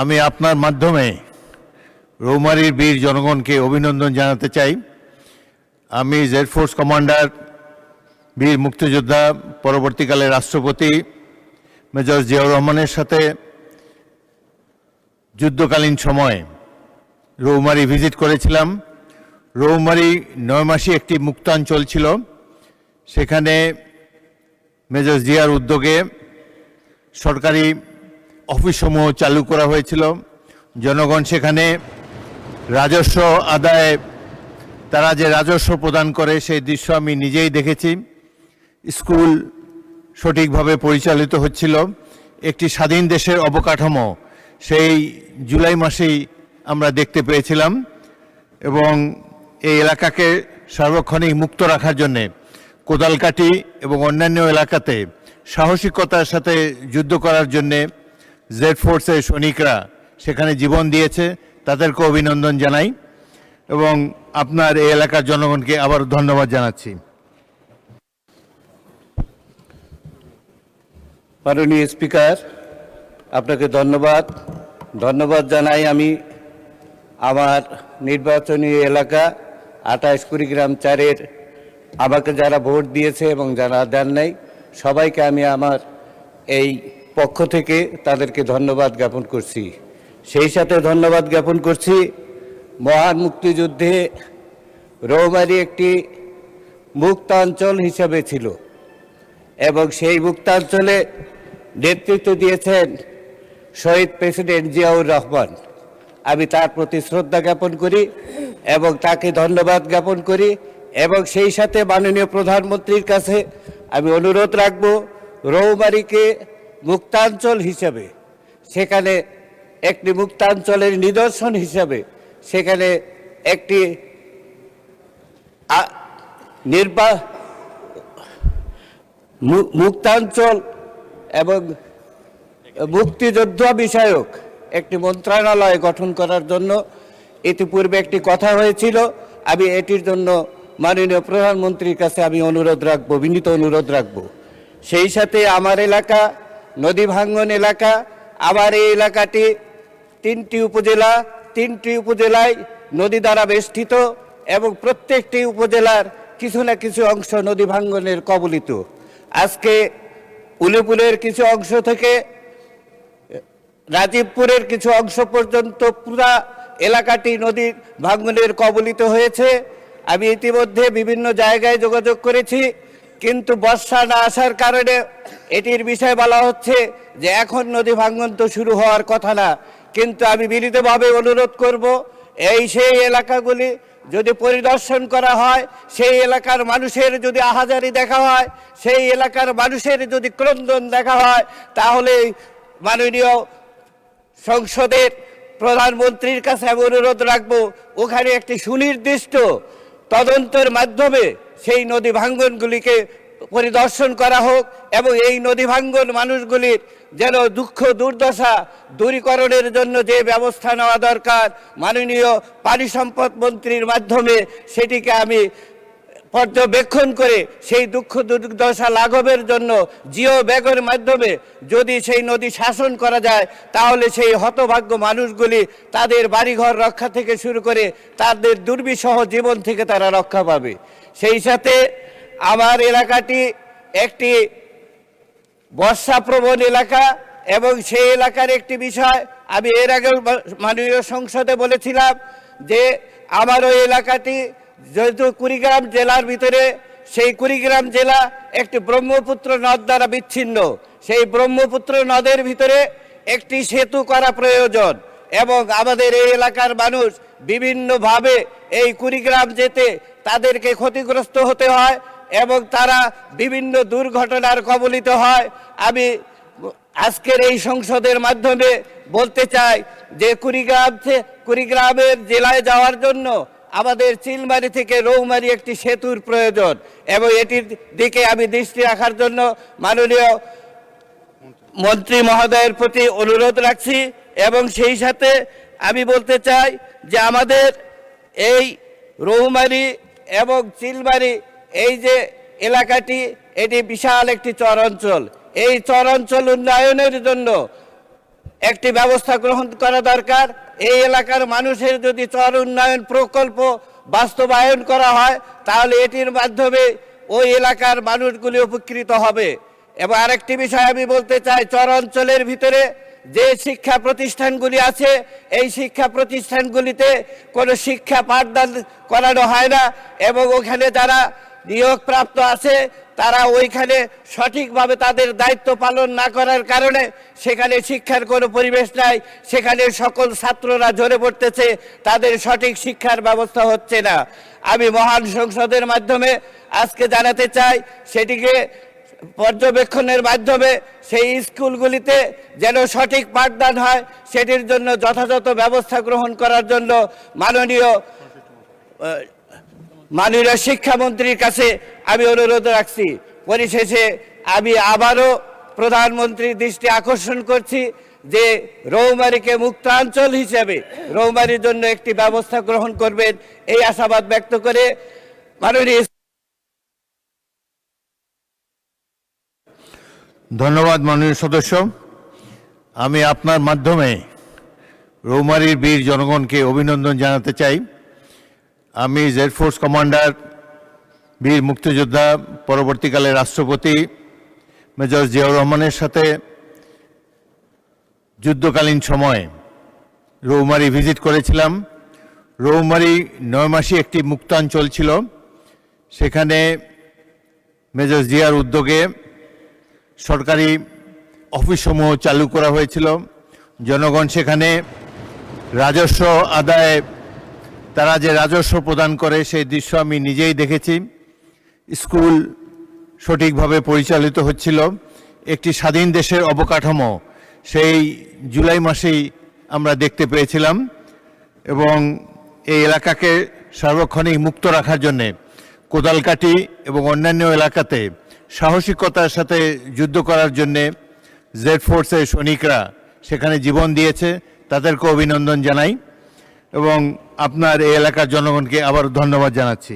আমি আপনার মাধ্যমে রৌমারীর বীর জনগণকে অভিনন্দন জানাতে চাই। আমি জেড ফোর্স কমান্ডার বীর মুক্তিযোদ্ধা পরবর্তীকালে রাষ্ট্রপতি মেজর জিয়াউর রহমানের সাথে যুদ্ধকালীন সময়ে রৌমারী ভিজিট করেছিলাম। রৌমারী 9 মাসই একটি মুক্তাঞ্চল ছিল। সেখানে মেজর জিয়ার উদ্যোগে সরকারি অফিসসমূহ চালু করা হয়েছিল। জনগণ সেখানে রাজস্ব আদায়ে তারা যে রাজস্ব প্রদান করে সেই দৃশ্য আমি নিজেই দেখেছি। স্কুল সঠিকভাবে পরিচালিত হচ্ছিল। একটি স্বাধীন দেশের অবকাঠামো সেই জুলাই মাসেই আমরা দেখতে পেয়েছিলাম এবং এই এলাকাকে সার্বক্ষণিক মুক্ত রাখার জন্যে কোদালকাঠি এবং অন্যান্য এলাকাতে সাহসিকতার সাথে যুদ্ধ করার জন্যে জেড ফোর্সের সৈনিকরা সেখানে জীবন দিয়েছে। তাদেরকে অভিনন্দন জানাই এবং আপনার এই এলাকার জনগণকে আবার ধন্যবাদ জানাচ্ছি। মাননীয় স্পিকার, আপনাকে ধন্যবাদ জানাই। আমি আমার নির্বাচনী এলাকা 28 কুড়িগ্রাম 4-এর আমাকে যারা ভোট দিয়েছে এবং যারা দেন নাই সবাইকে আমি আমার এই পক্ষ থেকে তাদেরকে ধন্যবাদ জ্ঞাপন করছি। সেই সাথে ধন্যবাদ জ্ঞাপন করছি মহান মুক্তিযুদ্ধে রৌমারী একটি মুক্তাঞ্চল হিসাবে ছিল এবং সেই মুক্তাঞ্চলে নেতৃত্ব দিয়েছেন শহীদ প্রেসিডেন্ট জিয়াউর রহমান। আমি তার প্রতি শ্রদ্ধা জ্ঞাপন করি এবং তাকে ধন্যবাদ জ্ঞাপন করি এবং সেই সাথে মাননীয় প্রধানমন্ত্রীর কাছে আমি অনুরোধ রাখব রৌমারীকে মুক্তাঞ্চল হিসাবে, সেখানে একটি মুক্তাঞ্চলের নিদর্শন হিসাবে সেখানে একটি মুক্তাঞ্চল এবং মুক্তিযুদ্ধ বিষয়ক একটি মন্ত্রণালয় গঠন করার জন্য ইতিপূর্বে একটি কথা হয়েছিল। আমি এটির জন্য মাননীয় প্রধানমন্ত্রীর কাছে আমি অনুরোধ রাখব, বিনীত অনুরোধ রাখব। সেই সাথে আমার এলাকা নদী ভাঙ্গন এলাকা। আমার এই এলাকাটি 3টি উপজেলায় নদী দ্বারা বেষ্টিত এবং প্রত্যেকটি উপজেলার কিছু না কিছু অংশ নদী ভাঙ্গনের কবলিত। আজকে উলিপুরের কিছু অংশ থেকে রাজীবপুরের কিছু অংশ পর্যন্ত পুরা এলাকাটি নদী ভাঙ্গনের কবলিত হয়েছে। আমি ইতিমধ্যে বিভিন্ন জায়গায় যোগাযোগ করেছি, কিন্তু বর্ষা না আসার কারণে এটির বিষয়ে বলা হচ্ছে যে এখন নদী ভাঙ্গন তো শুরু হওয়ার কথা না। কিন্তু আমি বিনীতভাবে অনুরোধ করব, সেই এলাকাগুলি যদি পরিদর্শন করা হয়, সেই এলাকার মানুষের যদি আহাজারি দেখা হয়, সেই এলাকার মানুষের যদি ক্রন্দন দেখা হয়, তাহলে মাননীয় সংসদের প্রধানমন্ত্রীর কাছে আমি অনুরোধ রাখবো ওখানে একটি সুনির্দিষ্ট তদন্তের মাধ্যমে সেই নদী ভাঙ্গনগুলিকে পরিদর্শন করা হোক এবং এই নদী ভাঙ্গন মানুষগুলির যেন দুঃখ দুর্দশা দূরীকরণের জন্য যে ব্যবস্থা নেওয়া দরকার মাননীয় পানি সম্পদ মন্ত্রীর মাধ্যমে সেটিকে আমি পর্যবেক্ষণ করে সেই দুঃখ দুর্দশা লাঘবের জন্য জিও ব্যাগের মাধ্যমে যদি সেই নদী শাসন করা যায়, তাহলে সেই হতভাগ্য মানুষগুলি তাদের বাড়িঘর রক্ষা থেকে শুরু করে তাদের দুর্বিষহ জীবন থেকে তারা রক্ষা পাবে। সেই সাথে আমার এলাকাটি একটি বর্ষাপ্রবণ এলাকা এবং সেই এলাকার একটি বিষয় আমি এর আগে মাননীয় সংসদে বলেছিলাম যে আমার ওই এলাকাটি যেহেতু কুড়িগ্রাম জেলার ভিতরে, সেই কুড়িগ্রাম জেলা একটি ব্রহ্মপুত্র নদ দ্বারা বিচ্ছিন্ন। সেই ব্রহ্মপুত্র নদের ভিতরে একটি সেতু করা প্রয়োজন এবং আমাদের এই এলাকার মানুষ বিভিন্নভাবে এই কুড়িগ্রাম যেতে তাদেরকে ক্ষতিগ্রস্ত হতে হয় এবং তারা বিভিন্ন দুর্ঘটনার কবলিত হয়। আমি আজকের এই সংসদের মাধ্যমে বলতে চাই যে কুড়িগ্রামের জেলায় যাওয়ার জন্য আমাদের চিলমারি থেকে রৌমারী একটি সেতুর প্রয়োজন এবং এটির দিকে আমি দৃষ্টি রাখার জন্য মাননীয় মন্ত্রী মহোদয়ের প্রতি অনুরোধ রাখছি। এবং সেই সাথে আমি বলতে চাই যে আমাদের এই রৌমারী এবং চিলমারি এই যে এলাকাটি, এটি বিশাল একটি চর অঞ্চল। এই চর অঞ্চল উন্নয়নের জন্য একটি ব্যবস্থা গ্রহণ করা দরকার। এই এলাকার মানুষের যদি চর উন্নয়ন প্রকল্প বাস্তবায়ন করা হয় তাহলে এটির মাধ্যমে ওই এলাকার মানুষগুলি উপকৃত হবে। এবং আরেকটি বিষয় আমি বলতে চাই, চর অঞ্চলের ভিতরে যে শিক্ষা প্রতিষ্ঠানগুলি আছে এই শিক্ষা প্রতিষ্ঠানগুলিতে কোনো শিক্ষা পাঠদান করানো হয় না এবং ওখানে যারা নিয়োগপ্রাপ্ত আছে তারা ওইখানে সঠিকভাবে তাদের দায়িত্ব পালন না করার কারণে সেখানে শিক্ষার কোনো পরিবেশ নাই, সেখানে সকল ছাত্ররা ঝরে পড়তেছে, তাদের সঠিক শিক্ষার ব্যবস্থা হচ্ছে না। আমি মহান সংসদের মাধ্যমে আজকে জানাতে চাই সেটিকে পর্যবেক্ষণের মাধ্যমে সেই স্কুলগুলিতে যেন সঠিক পাঠদান হয় সেটির জন্য যথাযথ ব্যবস্থা গ্রহণ করার জন্য মাননীয় শিক্ষামন্ত্রীর কাছে আমি অনুরোধ রাখছি। পরিশেষে আমি আবারও প্রধানমন্ত্রীর দৃষ্টি আকর্ষণ করছি যে রৌমারীকে মুক্তাঞ্চল হিসেবে রৌমারীর জন্য একটি ব্যবস্থা গ্রহণ করবেন, এই আশাবাদ ব্যক্ত করে মাননীয় ধন্যবাদ মাননীয় সদস্য। আমি আপনার মাধ্যমে রৌমারীর বীর জনগণকে অভিনন্দন জানাতে চাই। আমি জেড ফোর্স কমান্ডার বীর মুক্তিযোদ্ধা পরবর্তীকালে রাষ্ট্রপতি মেজর জিয়াউর রহমানের সাথে যুদ্ধকালীন সময়ে রৌমারী ভিজিট করেছিলাম। রৌমারী 9 মাসি একটি মুক্তাঞ্চল ছিল। সেখানে মেজর জিয়ার উদ্যোগে সরকারি অফিসসমূহ চালু করা হয়েছিল। জনগণ সেখানে রাজস্ব আদায়ে তারা যে রাজস্ব প্রদান করে সেই দৃশ্য আমি নিজেই দেখেছি। স্কুল সঠিকভাবে পরিচালিত হচ্ছিল। একটি স্বাধীন দেশের অবকাঠামো সেই জুলাই মাসেই আমরা দেখতে পেয়েছিলাম এবং এই এলাকাকে সার্বক্ষণিক মুক্ত রাখার জন্যে কোদালকাঠি এবং অন্যান্য এলাকাতে সাহসিকতার সাথে যুদ্ধ করার জন্যে জেড ফোর্সের সৈনিকরা সেখানে জীবন দিয়েছে, তাদেরকে অভিনন্দন জানাই এবং আপনার এই এলাকার জনগণকে আবার ধন্যবাদ জানাচ্ছি।